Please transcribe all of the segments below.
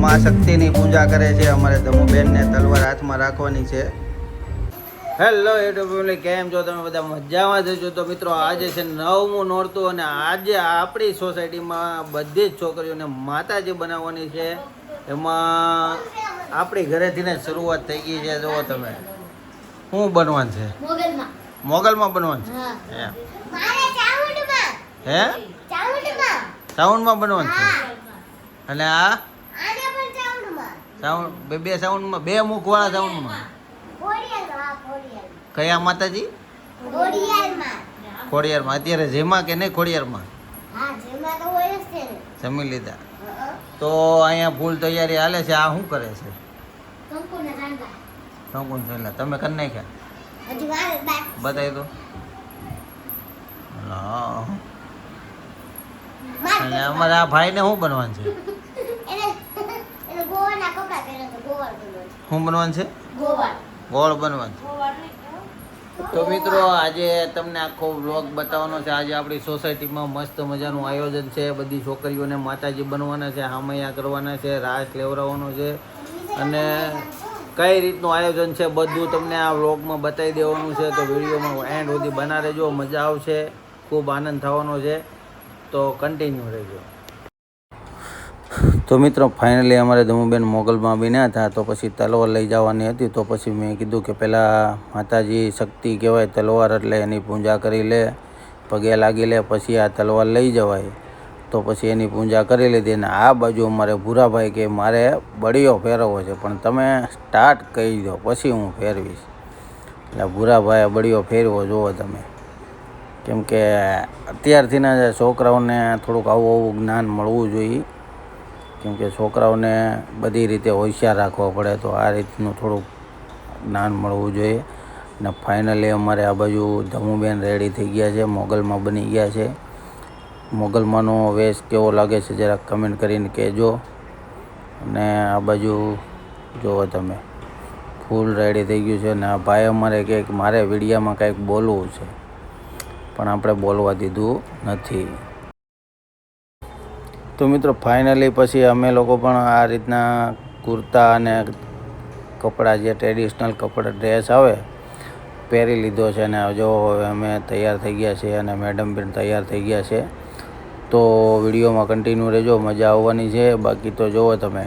માં શક્તિની પૂજા કરે છે. અમારે ધમુબેનને તલવાર હાથમાં રાખવાની છે. હેલો યુટ્યુબ ફેમિલી, કેમ છો તમે બધા? મજામાં જજો. તો મિત્રો આજે છે 9મું નોરતું અને આજે આપણી સોસાયટીમાં બધી જ છોકરીઓને માતાજી બનાવવાની છે. એમાં આપણી ઘરેથી ને શરૂઆત થઈ ગઈ છે. જુઓ તમે, શું બનવાનું છે? મોગલમાં બનવાનું છે. હે સાઉન્ડમાં બનવાનું છે. અને આ સાઉન્ડ બે સાઉન્ડમાં, બે મુખવાળા સાઉન્ડમાં. કયા માતાજી? ખોડિયારમાં. અત્યારે જેમાં કે નહીં ખોડિયારમાં? જમી લીધા. તો અહીંયા ફૂલ તૈયારી હાલે છે. આ શું કરે છે? શંકુન થયેલા તમે કરી નાખ્યા? બતાવી દો. અને અમારા આ ભાઈને શું બનવાનું છે? શું બનવાનું છે? ગોળ બનવાનું છે. તો મિત્રો આજે તમને આખો વ્લોગ બતાવવાનો છે. આજે આપણી સોસાયટીમાં મસ્ત મજાનું આયોજન છે. બધી છોકરીઓને માતાજી બનવાના છે, હામૈયા કરવાના છે, રાસ લેવડાવવાનો છે અને કઈ રીતનું આયોજન છે બધું તમને આ વ્લોગમાં બતાવી દેવાનું છે. તો વિડીયોમાં એન્ડ સુધી બના રહેજો, મજા આવશે, ખૂબ આનંદ થવાનો છે. તો કન્ટિન્યુ રહેજો. તો મિત્રો ફાઇનલી અમારે ધમુબેન મોગલમાં બન્યા હતા. તો પછી તલવાર લઈ જવાની હતી. તો પછી મેં કીધું કે પહેલાં માતાજી શક્તિ કહેવાય તલવાર, એટલે એની પૂજા કરી લે, પગે લાગી લે, પછી આ તલવાર લઈ જવાય. તો પછી એની પૂજા કરી લીધી. અને આ બાજુ અમારે ભૂરાભાઈ કે મારે બળીઓ ફેરવવો છે, પણ તમે સ્ટાર્ટ કહી દો પછી હું ફેરવીશ. એટલે ભૂરાભાઈએ બળીઓ ફેરવો જુઓ તમે. કેમ કે અત્યારથીના છોકરાઓને થોડુંક આવું જ્ઞાન મળવું જોઈએ. કેમ કે છોકરાઓને બધી રીતે હોશિયાર રાખવા પડે, તો આ રીતનું થોડુંક જ્ઞાન મળવું જોઈએ. અને ફાઇનલી અમારે આ બાજુ ધમુબેન રેડી થઈ ગયા છે, મોગલમાં બની ગયા છે. મોગલમાંનો વેશ કેવો લાગે છે જરાક કમેન્ટ કરીને કહેજો. અને આ બાજુ જુઓ તમે, ફૂલ રેડી થઈ ગયું છે. અને આ ભાઈ અમારે કહે કે મારે વિડીયામાં કંઈક બોલવું છે, પણ આપણે બોલવા દીધું નથી. તો મિત્રો ફાઇનલી પછી અમે લોકો પણ આ રીતના કુર્તા અને કપડાં, જે ટ્રેડિશનલ કપડાં ડ્રેસ આવે, પહેરી લીધો છે. અને જો હવે અમે તૈયાર થઈ ગયા છીએ અને મેડમ પણ તૈયાર થઈ ગયા છે. તો વિડીયોમાં કન્ટિન્યુ રહેજો, મજા આવવાની છે. બાકી તો જુઓ તમે,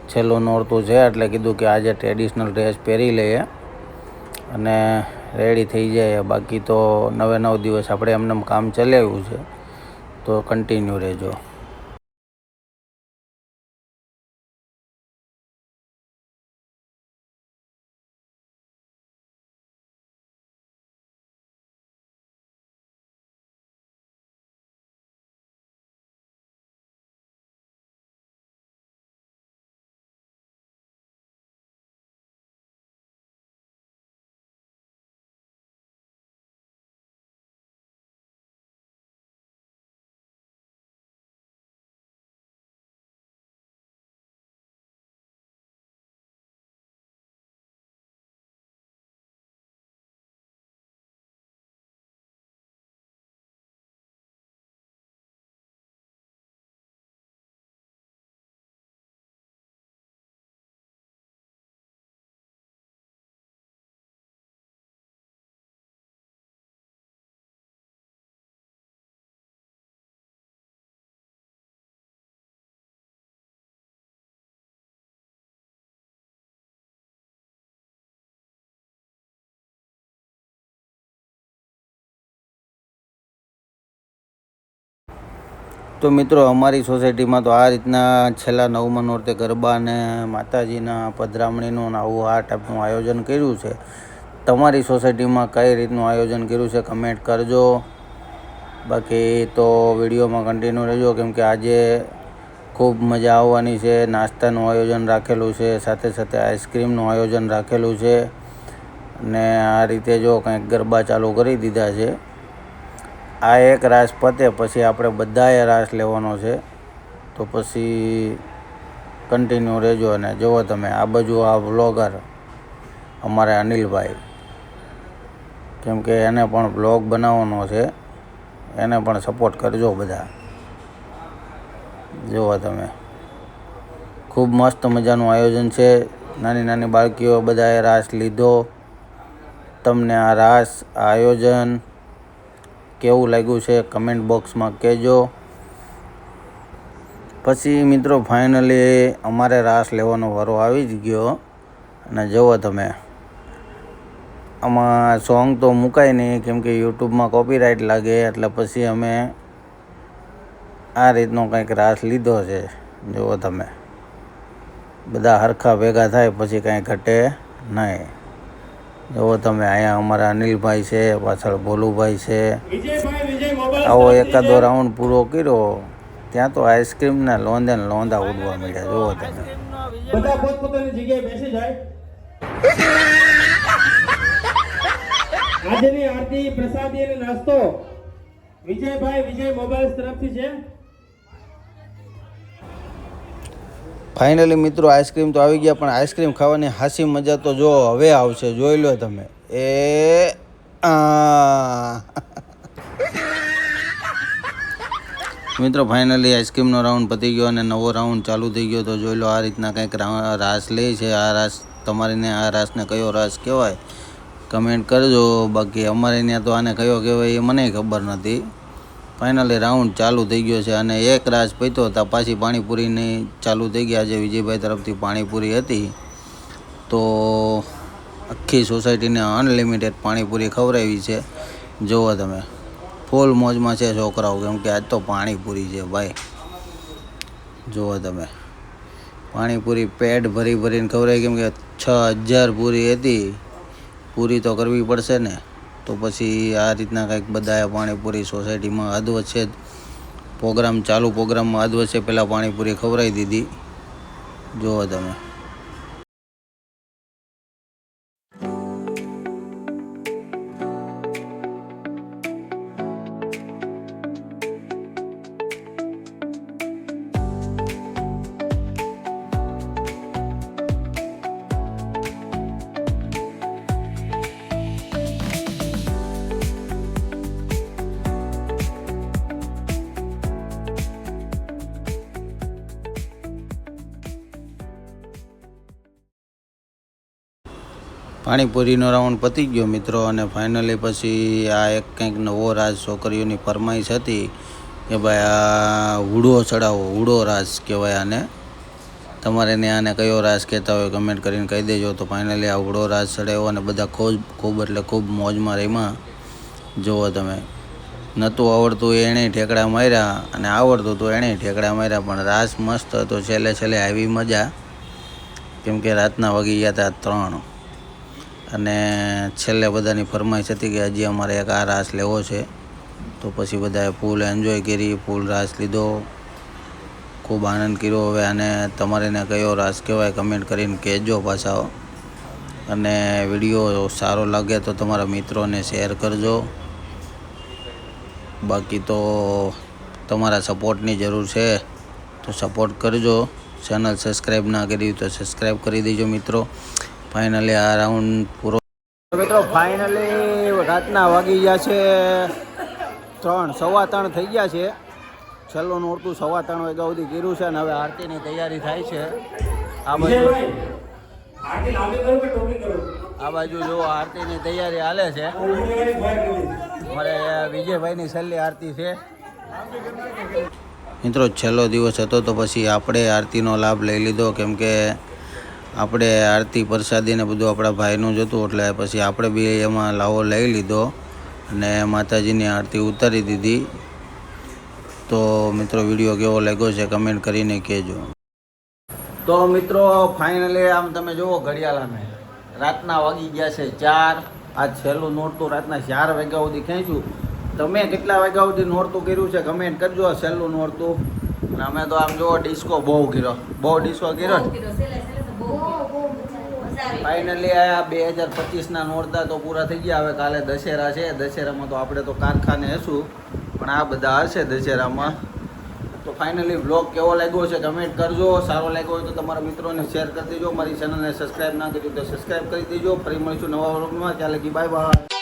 છેલ્લું નોરતું છે એટલે કીધું કે આજે ટ્રેડિશનલ ડ્રેસ પહેરી લઈએ અને રેડી થઈ જાય. બાકી તો 9 દિવસ આપણે એમને કામ ચલાવ્યું છે. તો કન્ટિન્યુ રહેજો. તો મિત્રો અમારી સોસાયટીમાં તો આ રીતના છેલ્લા 9મા નોરતે ગરબા અને માતાજીના પધરામણીનું આવું આ ટાઈપનું આયોજન કર્યું છે. તમારી સોસાયટીમાં કઈ રીતનું આયોજન કર્યું છે કમેન્ટ કરજો. બાકી તો વિડીયોમાં કન્ટિન્યુ રહેજો, કેમ કે આજે ખૂબ મજા આવવાની છે. નાસ્તાનું આયોજન રાખેલું છે, સાથે સાથે આઈસ્ક્રીમનું આયોજન રાખેલું છે. અને આ રીતે જો કંઈક ગરબા ચાલુ કરી દીધા છે. આ એક રાસ પતે પછી આપણે બધાએ રાસ લેવાનો છે. તો પછી કન્ટિન્યુ રહેજો. અને જુઓ તમે, આ બાજુ આ વ્લોગર અમારે અનિલભાઈ, કેમ કે એને પણ વ્લોગ બનાવવાનો છે, એને પણ સપોર્ટ કરજો બધા. જુઓ તમે, ખૂબ મસ્ત મજાનું આયોજન છે. નાની નાની બાળકીઓ બધાએ રાસ લીધો. તમને આ રાસ આયોજન કેવું લાગ્યું છે કમેન્ટ બોક્સમાં કહેજો. પછી મિત્રો ફાઇનલી અમારે રાસ લેવાનો વારો આવી જ ગયો. અને જુઓ તમે, આમાં સોંગ તો મુકાય નહીં કેમ કે યુટ્યુબમાં કોપીરાઇટ લાગે, એટલે પછી અમે આ રીતનો કંઈક રાસ લીધો છે. જુઓ તમે, બધા હરખા ભેગા થાય પછી કાંઈ ઘટે નહીં. જુઓ તમે, અહીંયા અમારા અનિલભાઈ છે, પાછળ ભોલુભાઈ છે. આવો એકાદો રાઉન્ડ પૂરો કર્યો ત્યાં તો આઈસ્ક્રીમના લોંદે લોંદા ઉડવા મળ્યા. જુઓ તમે, બધા પોતપોતાની જગ્યાએ બેસી જાય. આજની આરતી, પ્રસાદી અને નાસ્તો વિજયભાઈ વિજય મોબાઈલ્સ તરફથી છે. ફાઇનલી મિત્રો આઈસ્ક્રીમ તો આવી ગયા, પણ આઈસ્ક્રીમ ખાવાની હાસી મજા તો જો હવે આવશે. જોઈ લો તમે. મિત્રો ફાઇનલી આઈસ્ક્રીમનો રાઉન્ડ પતી ગયો અને નવો રાઉન્ડ ચાલુ થઈ ગયો. તો જોઈ લો, આ રીતના કંઈક રાસ લે છે. આ રાસ તમારીને આ રાસને કયો રાસ કહેવાય કમેન્ટ કરજો. બાકી અમારે ત્યાં તો આને કયો કહેવાય એ મને ખબર નથી. ફાઇનલી રાઉન્ડ ચાલુ થઈ ગયો છે અને એક રાસ પત્યો હતા, પાછી પાણીપુરીની ચાલુ થઈ ગયા. આજે વિજયભાઈ તરફથી પાણીપુરી હતી તો આખી સોસાયટીને અનલિમિટેડ પાણીપુરી ખવડાવી છે. જુઓ તમે, ફૂલ મોજમાં છે છોકરાઓ, કેમ કે આજ તો પાણીપુરી છે ભાઈ. જુઓ તમે, પાણીપુરી પેટ ભરી ભરીને ખવડાવી, કેમ કે 6000 પૂરી હતી. પૂરી તો કરવી પડશે ને, તો પછી આ રીતના કંઈક બધાએ પાણીપુરી સોસાયટીમાં અધવચ્ચે પ્રોગ્રામ ચાલુ, પ્રોગ્રામમાં અધવચ્ચે પહેલાં પાણીપુરી ખવડાવી દીધી. જુઓ તમે. પાણીપુરીનો રાઉન્ડ પતી ગયો મિત્રો. અને ફાઇનલી પછી આ એક કંઈક નવો રાસ છોકરીઓની ફરમાઈશ હતી કે ભાઈ આ હુડો ચડાવો. હુડો રાસ કહેવાય આને. તમારે ને આને કયો રાસ કહેતા હોય કમેન્ટ કરીને કહી દેજો. તો ફાઇનલી આ હુડો રાસ ચડાવ્યો અને બધા ખૂબ એટલે ખૂબ મોજમાં રહીમાં. જુઓ તમે, નહોતું આવડતું એણે ઠેકડા માર્યા અને આવડતું તો એણે ઠેકડા માર્યા, પણ રાસ મસ્ત હતો. છેલ્લે આવી મજા, કેમ કે રાતના વાગી ગયા હતા 3 અને છેલ્લે બધાની ફરમાઈશ હતી કે હજી અમારે એક આ રાસ લેવો છે. તો પછી બધાએ ફૂલ એન્જોય કરી, ફૂલ રાસ લીધો, ખૂબ આનંદ કર્યો. હવે આને તમારે ને કયો રાસ કહેવાય કમેન્ટ કરીને કહેજો પાછા. અને વિડીયો સારો લાગે તો તમારા મિત્રોને શેર કરજો. બાકી તો તમારા સપોર્ટની જરૂર છે, તો સપોર્ટ કરજો. ચેનલ સબસ્ક્રાઈબ ના કરી તો સબસ્ક્રાઈબ કરી દેજો મિત્રો. ફાઇનલી આ રાઉન્ડ પૂરો. મિત્રો ફાઇનલી રાતના વાગી ગયા છે 3, 3:15 થઈ ગયા છે. છેલ્લું નોરતું 3:15 વાગ્યા સુધી કર્યું છે અને હવે આરતીની તૈયારી થાય છે. આ બાજુ જો આરતીની તૈયારી હાલે છે. મારે વિજયભાઈની છેલ્લી આરતી છે મિત્રો. છેલ્લો દિવસ હતો તો પછી આપણે આરતીનો લાભ લઈ લીધો, કેમ કે આપણે આરતી પ્રસાદી ને બધું આપણા ભાઈનું જ હતું, એટલે પછી આપણે બી એમાં લાવો લઈ લીધો અને માતાજીની આરતી ઉતારી દીધી. તો મિત્રો વિડીયો કેવો લાગ્યો છે કમેન્ટ કરીને કહેજો. તો મિત્રો ફાઇનલી આમ તમે જુઓ ઘડિયાળાને, રાતના વાગી ગયા છે 4. આ છેલ્લું નોરતું રાતના 4 વાગ્યા સુધી ખેંચ્યું. તમે કેટલા વાગ્યા સુધી નોરતું કર્યું છે કમેન્ટ કરજો. છેલ્લું નોરતું. અને અમે તો આમ જુઓ ડિસ્કો બહુ કર્યો. ફાઇનલી આ 2025ના નોરતા તો પૂરા થઈ ગયા. હવે કાલે દશેરા છે. દશેરામાં તો આપણે તો કારખાને હશું, પણ આ બધા હશે દશેરામાં. તો ફાઇનલી વ્લોગ કેવો લાગ્યો છે કમેન્ટ કરજો. સારો લાગ્યો હોય તો તમારા મિત્રોને શેર કરી દેજો. મારી ચેનલને સબસ્ક્રાઈબ ના કરી તો સબસ્ક્રાઈબ કરી દેજો. ફરી મળીશું નવા વ્લોગમાં. ત્યાં લગી બાય બાય.